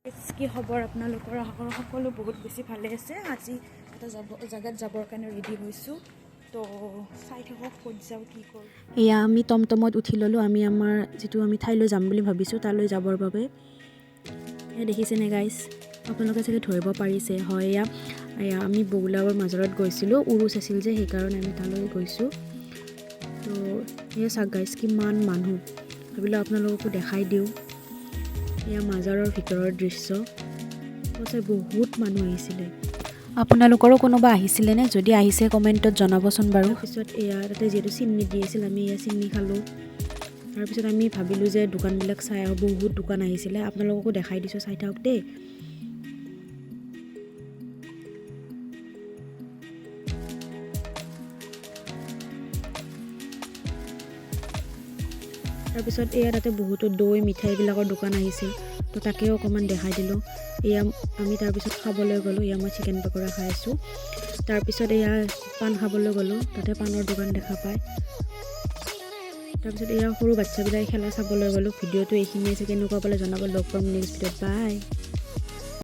কি খবৰ আপোনালোকৰ? আশা কৰোঁ সকলো বহুত বেছি ভালে আছে। আজি এটা জেগাত যাবৰ কাৰণে ৰেডি হৈছোঁ, তো চাই থাকক ক'ত যাওঁ কি কৰোঁ। এয়া আমি টমটমত উঠি ল'লোঁ। আমি আমাৰ যিটো আমি ঠাইলৈ যাম বুলি ভাবিছোঁ তালৈ যাবৰ বাবে। এয়া দেখিছেনে গাইজ, আপোনালোকে চাগে ধৰিব পাৰিছে। হয়, এয়া আমি বগলাবৰ মাজৰত গৈছিলোঁ, উৰুচ আছিল যে সেইকাৰণে আমি তালৈ গৈছোঁ। তো এয়া চাওক গাইজ, কিমান মানুহ, ভাবিলোঁ আপোনালোককো দেখাই দিওঁ। এয়া মাজাৰৰ ভিতৰৰ দৃশ্য। সঁচাই বহুত মানুহ আহিছিলে। আপোনালোকৰো কোনোবা আহিছিলেনে? যদি আহিছে কমেণ্টত জনাবচোন বাৰু। তাৰপিছত এয়া তাতে যিহেতু চিমনি দি আছিল, আমি এয়া চিমনি খালোঁ। তাৰপিছত আমি ভাবিলোঁ যে দোকানবিলাক চাই আহোঁ। বহুত দোকান আহিছিলে, আপোনালোককো দেখাই দিছোঁ, চাই থাকক দেই। তাৰপিছত এয়া তাতে বহুতো দৈ মিঠাইবিলাকৰ দোকান আহিছিল, তো তাকেও অকণমান দেখাই দিলোঁ। এয়া আমি তাৰপিছত খাবলৈ গ'লোঁ। এয়া মই চিকেন পকৰা খাই আছোঁ। তাৰপিছত এয়া পাণ খাবলৈ গ'লোঁ, তাতে পাণৰ দোকান দেখা পায়। তাৰপিছত এয়া সৰু বাচ্ছাবিলাকে খেলা চাবলৈ গ'লোঁ। ভিডিঅ'টো এইখিনিয়ে আছে, কেনেকুৱা পালে জনাব। লগ পাম নেক্সট ভিডিঅ'ত। বাই।